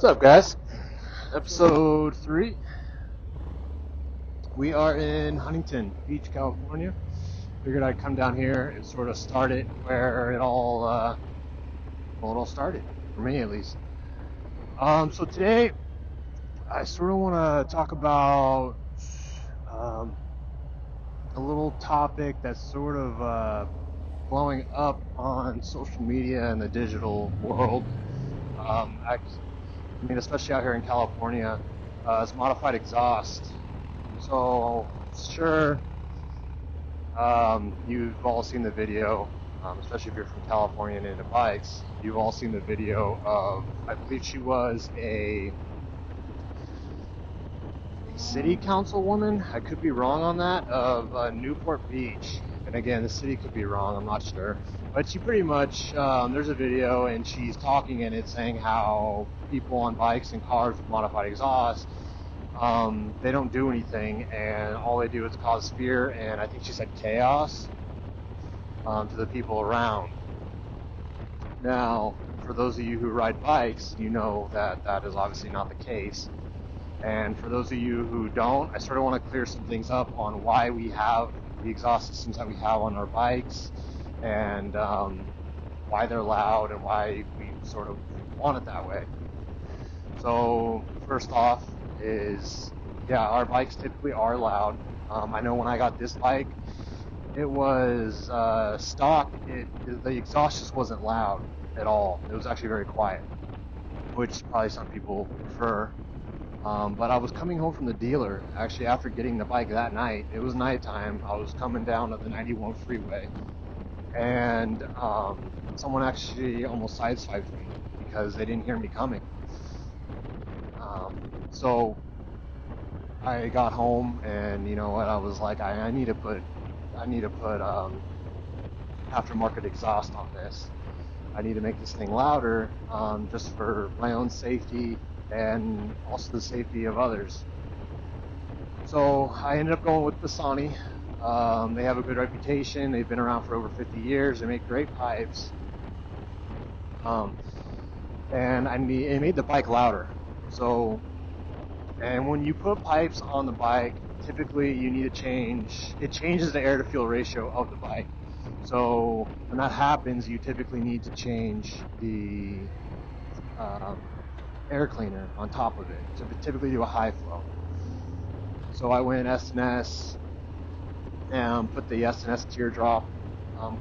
What's up, guys? Episode 3. We are in Huntington Beach, California. Figured I'd come down here and sort of start it where it all started, for me at least. So today, I sort of want to talk about a little topic that's sort of blowing up on social media and the digital world. I mean, especially out here in California, it's modified exhaust. So, sure, you've all seen the video, especially if you're from California and into bikes. You've all seen the video of, I believe she was a city councilwoman. I could be wrong on that, of Newport Beach. And again, the city could be wrong, I'm not sure. But she pretty much, there's a video and she's talking and it's saying how people on bikes and cars with modified exhaust, they don't do anything and all they do is cause fear and I think she said chaos to the people around. Now, for those of you who ride bikes, you know that that is obviously not the case. And for those of you who don't, I sort of want to clear some things up on why we have the exhaust systems that we have on our bikes and why they're loud and why we sort of want it that way. So first off is, yeah, our bikes typically are loud. I know when I got this bike, it was stock. The exhaust just wasn't loud at all. It was actually very quiet, which probably some people prefer. But I was coming home from the dealer, actually after getting the bike that night. It was nighttime. I was coming down to the 91 freeway, and someone actually almost sideswiped me because they didn't hear me coming. So I got home, and you know what? I was like, I need to put aftermarket exhaust on this. I need to make this thing louder, just for my own safety and also the safety of others. So I ended up going with Bassani. They have a good reputation. They've been around for over 50 years. They make great pipes. And it made the bike louder. So, and when you put pipes on the bike, typically you need to it changes the air to fuel ratio of the bike. So when that happens, you typically need to change the air cleaner on top of it to typically do a high flow. So I went S&S and put the S&S teardrop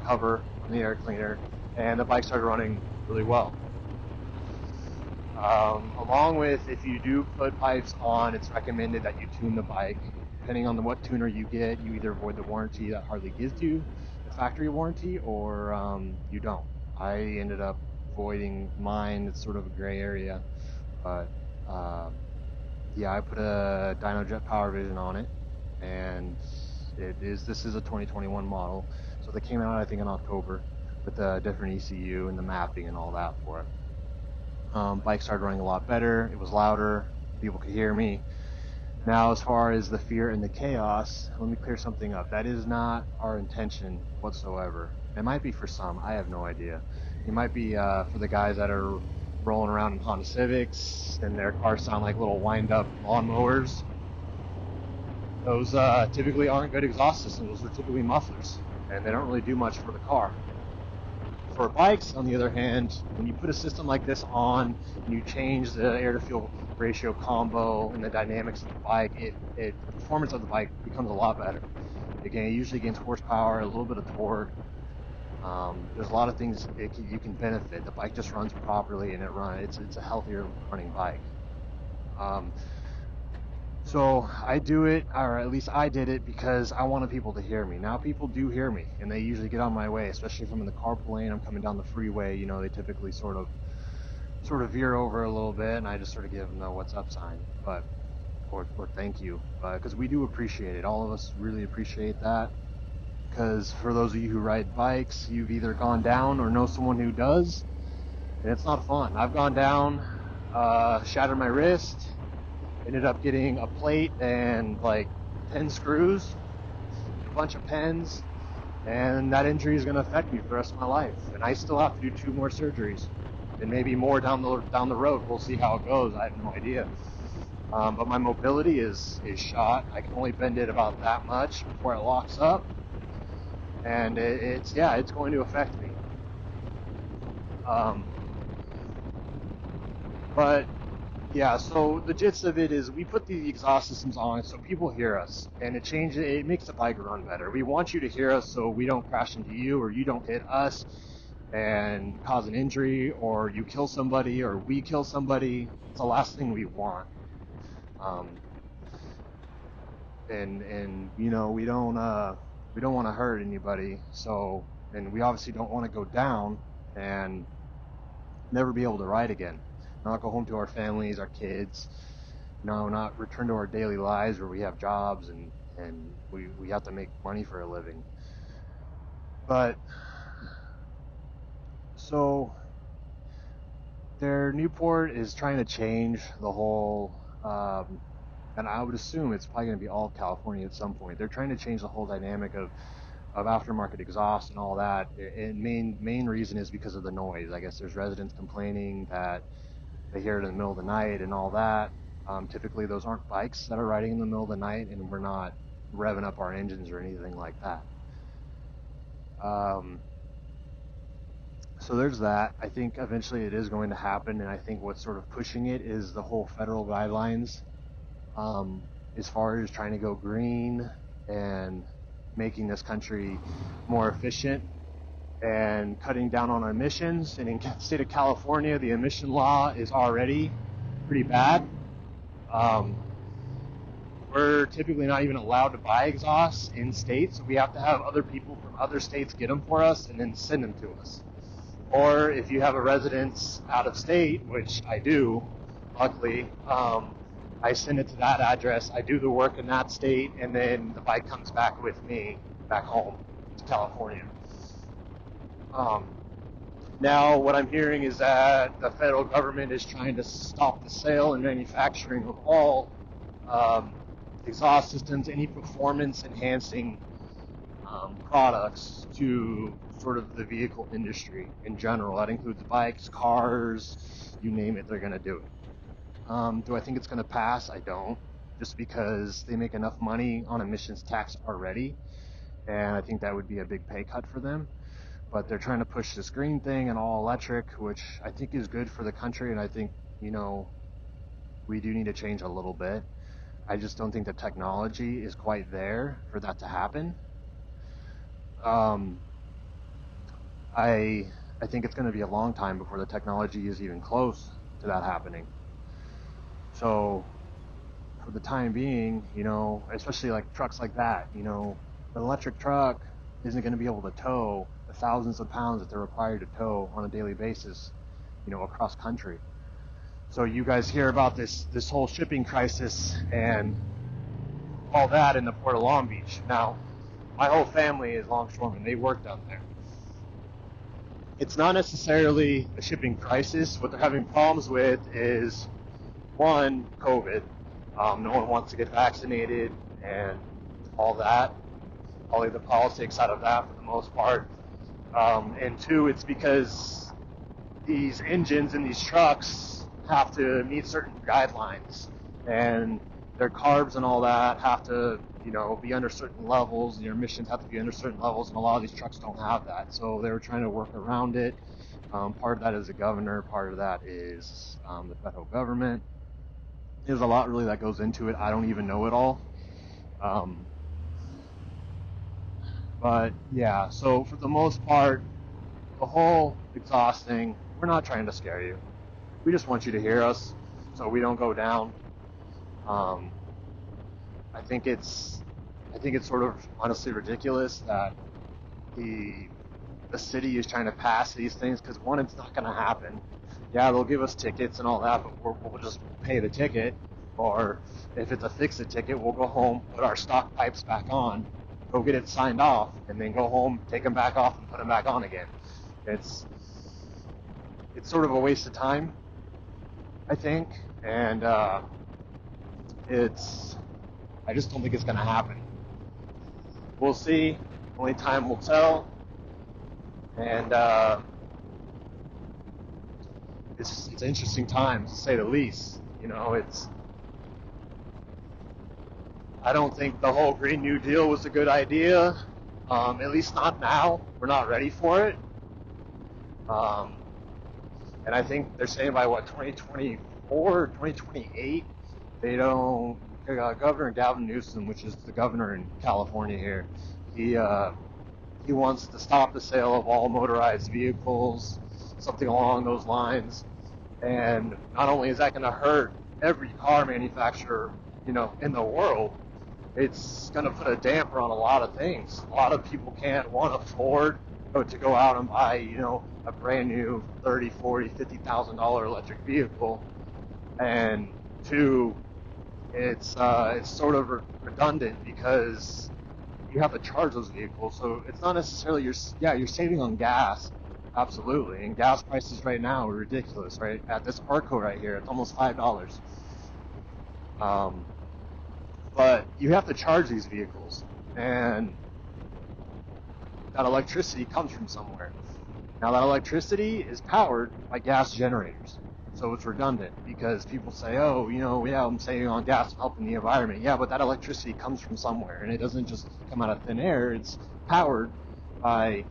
cover on the air cleaner, and the bike started running really well. Along with, if you do put pipes on, it's recommended that you tune the bike. Depending on what tuner you get, you either avoid the warranty that Harley gives you, the factory warranty, or you don't. I ended up avoiding mine. It's sort of a gray area, but yeah, I put a DynoJet Power Vision on it, and this is a 2021 model, so they came out I think in October with a different ECU and the mapping and all that for it. Bike started running a lot better. It was louder. People could hear me. Now, as far as the fear and the chaos, let me clear something up. That is not our intention whatsoever. It might be for some. I have no idea. It might be for the guys that are rolling around in Honda Civics and their cars sound like little wind-up lawnmowers. Those typically aren't good exhaust systems. Those are typically mufflers, and they don't really do much for the car. For bikes, on the other hand, when you put a system like this on and you change the air-to-fuel ratio combo and the dynamics of the bike, the performance of the bike becomes a lot better. It usually gains horsepower, a little bit of torque. There's a lot of things you can benefit. The bike just runs properly and it's a healthier running bike. So I do it, or at least I did it, because I wanted people to hear me. Now people do hear me, and they usually get on my way, especially if I'm in the carpool lane, I'm coming down the freeway, you know, they typically sort of veer over a little bit, and I just sort of give them the what's up sign, but, or thank you, because we do appreciate it. All of us really appreciate that, because for those of you who ride bikes, you've either gone down or know someone who does, and it's not fun. I've gone down, shattered my wrist, ended up getting a plate and like 10 screws, a bunch of pens, and that injury is going to affect me for the rest of my life. And I still have to do 2 more surgeries. and maybe more down the road. We'll see how it goes. I have no idea. But my mobility is shot. I can only bend it about that much before it locks up, and it's going to affect me. But yeah, so the gist of it is we put the exhaust systems on so people hear us, and it makes the bike run better. We want you to hear us so we don't crash into you, or you don't hit us and cause an injury, or you kill somebody, or we kill somebody. It's the last thing we want. And we don't want to hurt anybody. So, and we obviously don't want to go down and never be able to ride again. Not go home to our families, our kids. Not return to our daily lives where we have jobs and we have to make money for a living. But so Newport is trying to change the whole, and I would assume it's probably going to be all of California at some point. They're trying to change the whole dynamic of aftermarket exhaust and all that. And main reason is because of the noise. I guess there's residents complaining that they hear it in the middle of the night and all that. Typically, those aren't bikes that are riding in the middle of the night, and we're not revving up our engines or anything like that. So there's that. I think eventually it is going to happen, and I think what's sort of pushing it is the whole federal guidelines, as far as trying to go green and making this country more efficient and cutting down on emissions. And in the state of California, the emission law is already pretty bad. We're typically not even allowed to buy exhausts in states, so we have to have other people from other states get them for us and then send them to us. Or if you have a residence out of state, which I do, luckily, I send it to that address, I do the work in that state, and then the bike comes back with me back home to California. Now what I'm hearing is that the federal government is trying to stop the sale and manufacturing of all exhaust systems, any performance enhancing products to sort of the vehicle industry in general. That includes bikes, cars, you name it, they're going to do it. Do I think it's going to pass? I don't, just because they make enough money on emissions tax already, and I think that would be a big pay cut for them. But they're trying to push this green thing and all electric, which I think is good for the country, and I think, we do need to change a little bit. I just don't think the technology is quite there for that to happen. I think it's going to be a long time before the technology is even close to that happening. So for the time being, especially like trucks like that, an electric truck isn't going to be able to tow the thousands of pounds that they're required to tow on a daily basis, across country. So you guys hear about this whole shipping crisis and all that in the Port of Long Beach. Now, my whole family is longshoremen. They work down there. It's not necessarily a shipping crisis. What they're having problems with is, one, COVID. No one wants to get vaccinated and all that. I'll leave the politics out of that for the most part. And two, it's because these engines in these trucks have to meet certain guidelines, and their carbs and all that have to, be under certain levels, and your emissions have to be under certain levels, and a lot of these trucks don't have that. So they were trying to work around it. Part of that is the governor, part of that is the federal government. There's a lot really that goes into it. I don't even know it all. But yeah, so for the most part, the whole exhaust thing, we're not trying to scare you. We just want you to hear us so we don't go down. I think it's sort of honestly ridiculous that the city is trying to pass these things, because one, it's not going to happen. Yeah, they'll give us tickets and all that, but we'll just pay the ticket. Or if it's a fix-it ticket, we'll go home, put our stock pipes back on, go get it signed off, and then go home, take them back off, and put them back on again. It's sort of a waste of time, I think, and I just don't think it's going to happen. We'll see. Only time will tell. And it's interesting times to say the least. You know, I don't think the whole Green New Deal was a good idea. At least not now. We're not ready for it. Um, and I think they're saying by what 2024 or 2028 they don't. Governor Gavin Newsom, which is the governor in California here, he wants to stop the sale of all motorized vehicles, something along those lines. And not only is that going to hurt every car manufacturer, you know, in the world, it's going to put a damper on a lot of things. A lot of people can't want to afford to go out and buy, you know, a brand new 30, 40, $50,000 electric vehicle. And two, it's sort of redundant because you have to charge those vehicles. So it's not necessarily you're saving on gas, absolutely. And gas prices right now are ridiculous, right? At this Arco right here, it's almost $5. Um, but you have to charge these vehicles, and that electricity comes from somewhere. Now that electricity is powered by gas generators. So it's redundant because people say, oh, you know, yeah, I'm saving on gas, helping the environment. Yeah, but that electricity comes from somewhere, and it doesn't just come out of thin air. It's powered by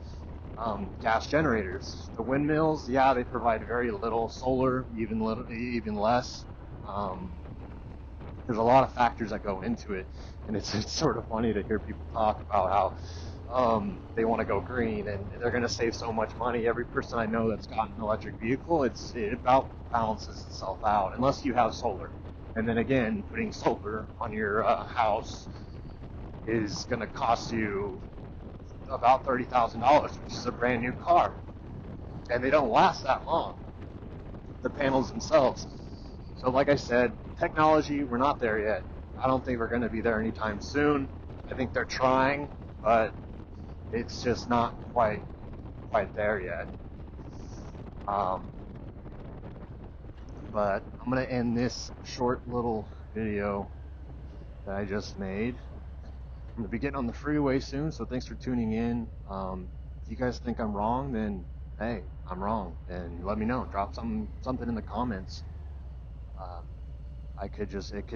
gas generators. The windmills, yeah, they provide very little. Solar, even less. Um, there's a lot of factors that go into it, and it's sort of funny to hear people talk about how they want to go green and they're going to save so much money. Every person I know that's got an electric vehicle, it about balances itself out, unless you have solar. And then again, putting solar on your house is going to cost you about $30,000, which is a brand new car, and they don't last that long, the panels themselves. So like I said, technology, we're not there yet. I don't think we're going to be there anytime soon. I think they're trying, but it's just not quite there yet. Um, but I'm gonna end this short little video that I just made. I'm gonna be getting on the freeway soon, so thanks for tuning in. If you guys think I'm wrong, then hey, I'm wrong, and let me know. Drop something in the comments. Um, it could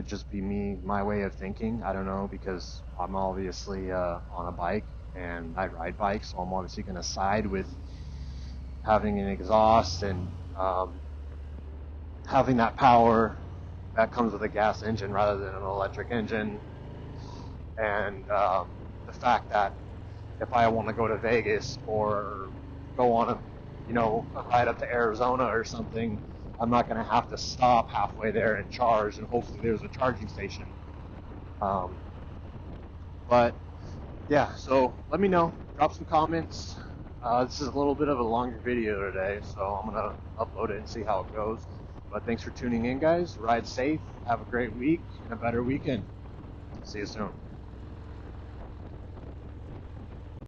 just be my way of thinking. I don't know, because I'm obviously on a bike and I ride bikes, so I'm obviously gonna side with having an exhaust and having that power that comes with a gas engine rather than an electric engine. And the fact that if I want to go to Vegas or go on a ride up to Arizona or something, I'm not going to have to stop halfway there and charge, and hopefully there's a charging station. Um, but yeah, so let me know. Drop some comments. This is a little bit of a longer video today, so I'm going to upload it and see how it goes. But thanks for tuning in, guys. Ride safe. Have a great week and a better weekend. See you soon.